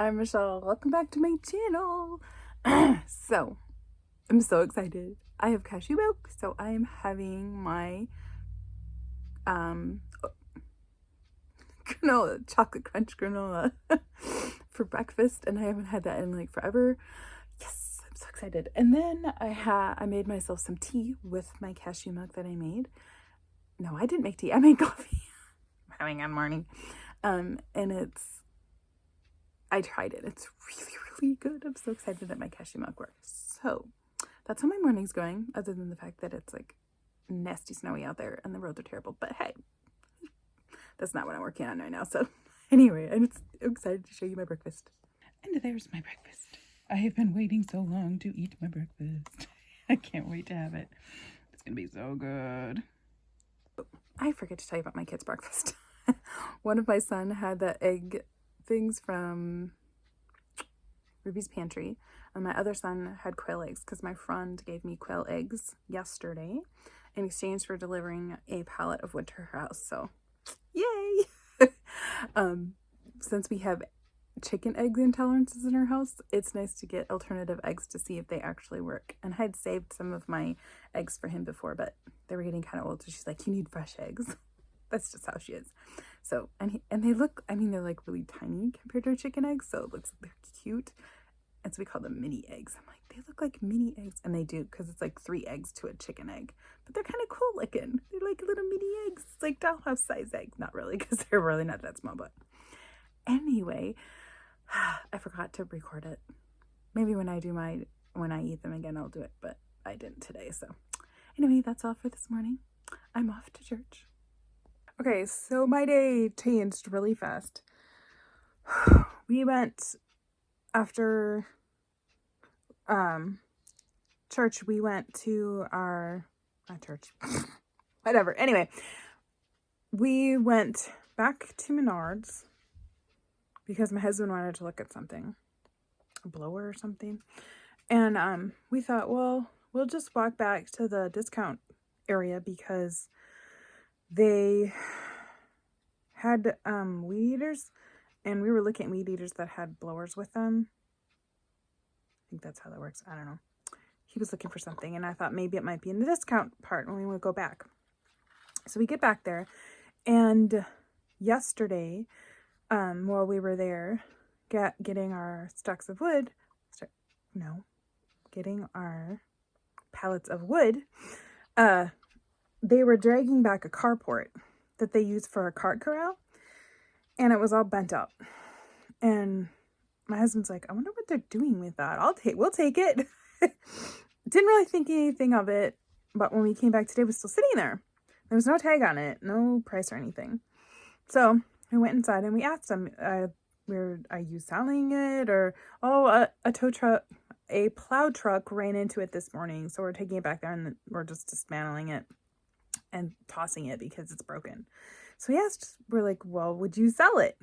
I'm Michelle. Welcome back to my channel. So, I'm so excited. I have cashew milk, so I am having my granola, chocolate crunch granola for breakfast, and I haven't had that in like forever. Yes, I'm so excited. And then I made myself some tea with my cashew milk that I made. No, I didn't make tea. I made coffee. I'm having a morning. And I tried it. It's really, really good. I'm so excited that my cashew milk works. So that's how my morning's going, other than the fact that it's like nasty snowy out there and the roads are terrible. But hey, that's not what I'm working on right now. So anyway, I'm excited to show you my breakfast. And there's my breakfast. I have been waiting so long to eat my breakfast. I can't wait to have it. It's going to be so good. I forget to tell you about my kids' breakfast. One of my son had the egg things from Ruby's Pantry, and my other son had quail eggs because my friend gave me quail eggs yesterday in exchange for delivering a pallet of wood to her house. So yay! Since we have chicken egg intolerances in our house, it's nice to get alternative eggs to see if they actually work. And I had saved some of my eggs for him before, but they were getting kind of old, so she's like, you need fresh eggs. That's just how she is. So, and they look, I mean, they're like really tiny compared to chicken eggs, so it looks, they're cute. And so we call them mini eggs. I'm like, they look like mini eggs. And they do, because it's like 3 eggs to a chicken egg. But they're kind of cool looking. They're like little mini eggs. It's like dollhouse size eggs. Not really, because they're really not that small. But anyway, I forgot to record it. Maybe when I eat them again, I'll do it. But I didn't today. So anyway, that's all for this morning. I'm off to church. Okay, so my day changed really fast. We went after church, we went to not church, whatever. Anyway, we went back to Menards because my husband wanted to look at something, a blower or something. And we thought, well, we'll just walk back to the discount area because they had weed eaters, and we were looking at weed eaters that had blowers with them. I think that's how that works. I don't know. He was looking for something, and I thought maybe it might be in the discount part when we would go back. So we get back there, and yesterday, while we were there, getting our stacks of wood, getting our pallets of wood, they were dragging back a carport that they use for a cart corral, and it was all bent up. And my husband's like, I wonder what they're doing with that. We'll take it. Didn't really think anything of it, but when we came back today, it was still sitting there. There was no tag on it, no price or anything. So we went inside and we asked them, are you selling it? Or, a tow truck, a plow truck ran into it this morning, so we're taking it back there and we're just dismantling it and tossing it because it's broken. So we're like, well, would you sell it?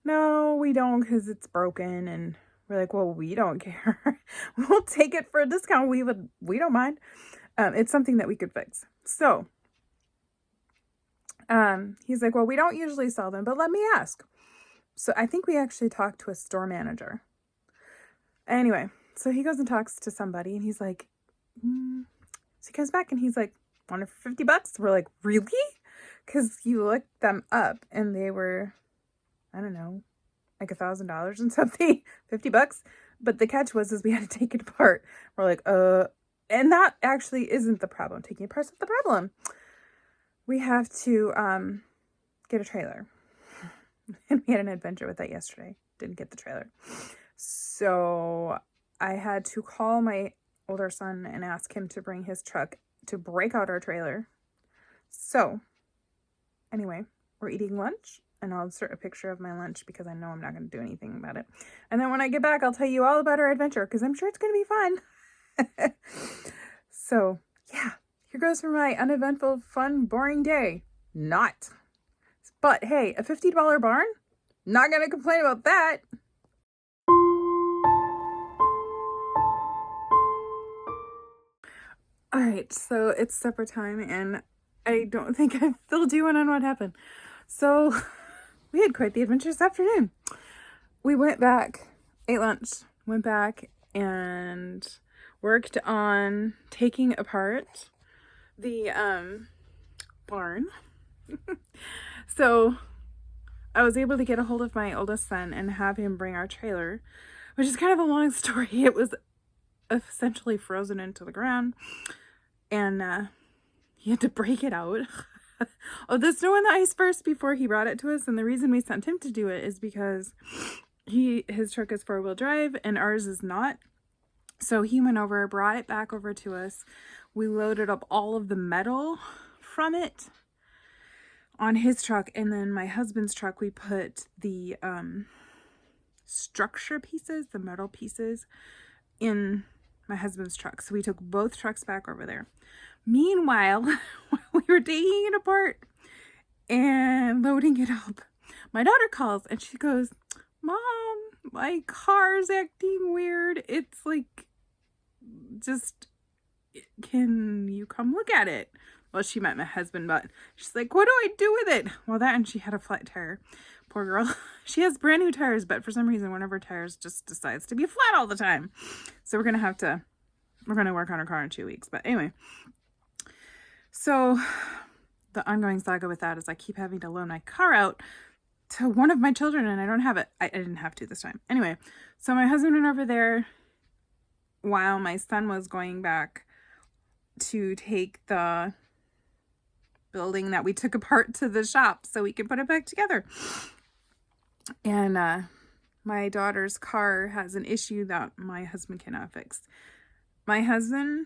No, we don't, because it's broken. And we're like, well, we don't care. We'll take it for a discount. We don't mind. It's something that we could fix. So he's like, well, we don't usually sell them, but let me ask. So I think we actually talked to a store manager. Anyway, so he goes and talks to somebody, and he's like, So he comes back and he's like, want it for $50? We're like, really? Because you looked them up and they were, I don't know, like $1,000 and something, $50. But the catch was we had to take it apart. We're like, and that actually isn't the problem. Taking it apart isn't the problem. We have to get a trailer. And we had an adventure with that yesterday. Didn't get the trailer. So I had to call my older son and ask him to bring his truck to break out our trailer. So anyway, we're eating lunch, and I'll insert a picture of my lunch because I know I'm not going to do anything about it. And then when I get back, I'll tell you all about our adventure because I'm sure it's going to be fun. So yeah, here goes for my uneventful, fun, boring day. Not. But hey, a $50 barn? Not going to complain about that. All right, so it's supper time, and I don't think I filled you in on what happened. So we had quite the adventure this afternoon. we went back, ate lunch, went back and worked on taking apart the barn. So I was able to get a hold of my oldest son and have him bring our trailer, which is kind of a long story. It was essentially frozen into the ground, and he had to break it out of the snow and the ice first before he brought it to us. And the reason we sent him to do it is because his truck is 4-wheel drive and ours is not. So he went over, brought it back over to us. We loaded up all of the metal from it on his truck, and then my husband's truck, we put the structure pieces, the metal pieces, in my husband's truck. So we took both trucks back over there. Meanwhile, we were taking it apart and loading it up, my daughter calls and she goes, "Mom, my car's acting weird. It's like, just, can you come look at it?" Well, she met my husband, but she's like, "What do I do with it?" Well, that, and she had a flat tire. Poor girl. She has brand new tires, but for some reason, one of her tires just decides to be flat all the time. So we're going to work on her car in 2 weeks. But anyway, so the ongoing saga with that is I keep having to loan my car out to one of my children, and I don't have it. I didn't have to this time. Anyway, so my husband went over there while my son was going back to take the building that we took apart to the shop so we could put it back together. And my daughter's car has an issue that my husband cannot fix. My husband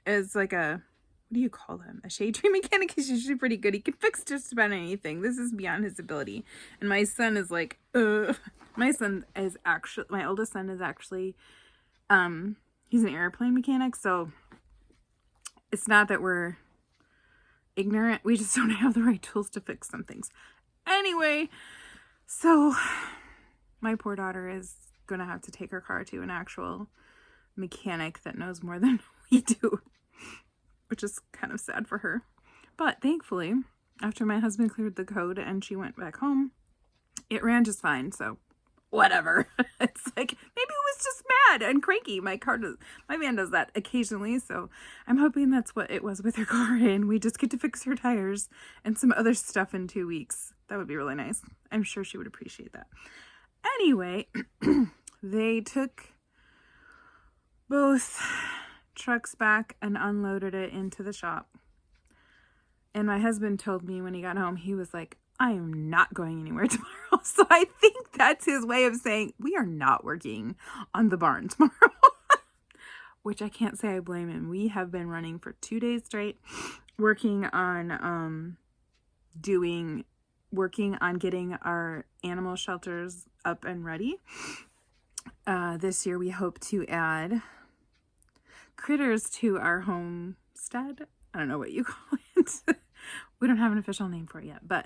is like a, what do you call him? A shade tree mechanic. He's usually pretty good. He can fix just about anything. This is beyond his ability. And my son is like, my oldest son is actually, he's an airplane mechanic. So it's not that we're ignorant. We just don't have the right tools to fix some things. Anyway, so my poor daughter is going to have to take her car to an actual mechanic that knows more than we do, which is kind of sad for her. But thankfully, after my husband cleared the code and she went back home, it ran just fine. So whatever. It's like, maybe it was just mad and cranky. My van does that occasionally. So I'm hoping that's what it was with her car, and we just get to fix her tires and some other stuff in 2 weeks. That would be really nice. I'm sure she would appreciate that. Anyway, they took both trucks back and unloaded it into the shop. And my husband told me when he got home, he was like, "I am not going anywhere tomorrow." So I think that's his way of saying, we are not working on the barn tomorrow. Which I can't say I blame him. We have been running for 2 days straight, working on getting our animal shelters up and ready. This year we hope to add critters to our homestead. I don't know what you call it. We don't have an official name for it yet, but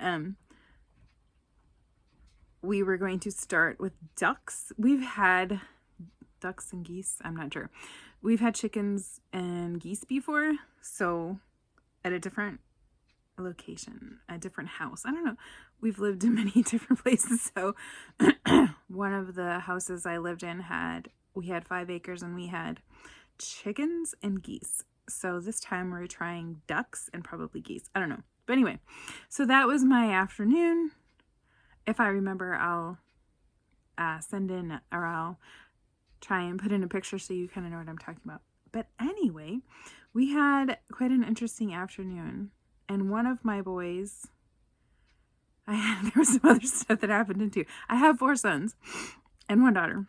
we were going to start with ducks. We've had ducks and geese. I'm not sure. We've had chickens and geese before, so at a different location, a different house. I don't know. We've lived in many different places. So one of the houses I lived in we had 5 acres and we had chickens and geese. So this time we're trying ducks and probably geese. I don't know. But anyway, so that was my afternoon. If I remember, I'll send in, or I'll try and put in a picture so you kind of know what I'm talking about. But anyway, we had quite an interesting afternoon. And one of my boys, there was some other stuff that happened too. I have 4 sons and 1 daughter.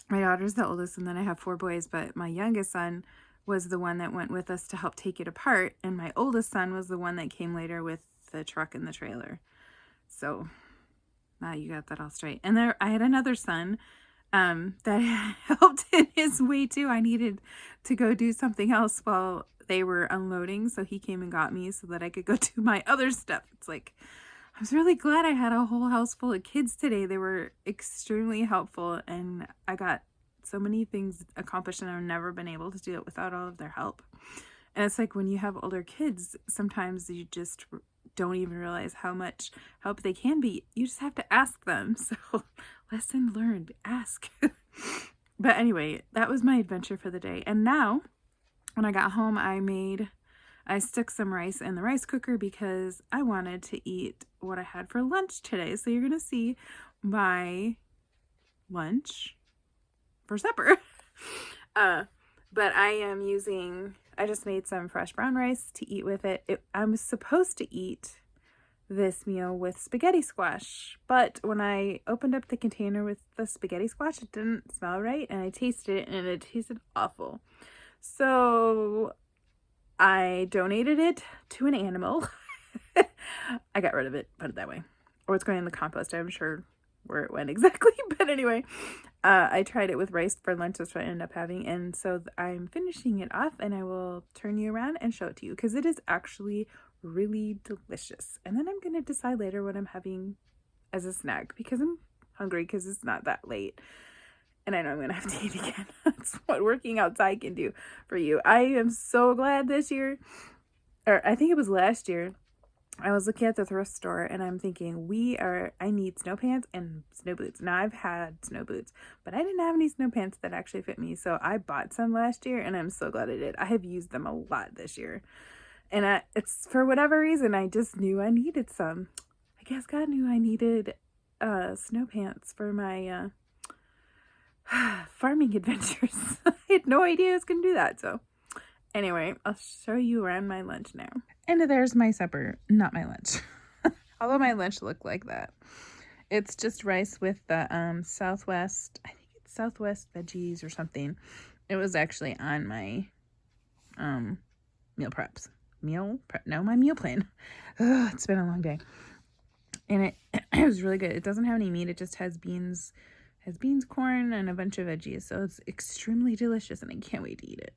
My daughter's the oldest, and then I have 4 boys. But my youngest son was the one that went with us to help take it apart. And my oldest son was the one that came later with the truck and the trailer. So now you got that all straight. And I had another son that helped in his way too. I needed to go do something else while they were unloading. So he came and got me so that I could go do my other stuff. It's like, I was really glad I had a whole house full of kids today. They were extremely helpful, and I got so many things accomplished, and I've never been able to do it without all of their help. And it's like when you have older kids, sometimes you just don't even realize how much help they can be. You just have to ask them. So Lesson learned. Ask. But anyway, that was my adventure for the day. And now, when I got home, I stuck some rice in the rice cooker because I wanted to eat what I had for lunch today. So you're going to see my lunch for supper. But I just made some fresh brown rice to eat with it. I was supposed to eat this meal with spaghetti squash, but when I opened up the container with the spaghetti squash, it didn't smell right, and I tasted it, and it tasted awful. So I donated it to an animal. I got rid of it, put it that way. Or it's going in the compost. I'm sure where it went exactly. But anyway, I tried it with rice for lunch. That's what I ended up having. And so I'm finishing it off, and I will turn you around and show it to you because it is actually really delicious. And then I'm going to decide later what I'm having as a snack because I'm hungry because it's not that late. And I know I'm going to have to eat again. That's what working outside can do for you. I am so glad this year, or I think it was last year, I was looking at the thrift store and I'm thinking, I need snow pants and snow boots. Now I've had snow boots, but I didn't have any snow pants that actually fit me. So I bought some last year and I'm so glad I did. I have used them a lot this year. And it's for whatever reason, I just knew I needed some. I guess God knew I needed snow pants for my farming adventures. I had no idea I was going to do that. So anyway, I'll show you around my lunch now. And there's my supper, not my lunch. Although my lunch looked like that. It's just rice with the Southwest, I think it's Southwest veggies or something. It was actually on my meal preps. My meal plan. Ugh, it's been a long day. And it was really good. It doesn't have any meat. It just has beans, corn, and a bunch of veggies. So it's extremely delicious and I can't wait to eat it.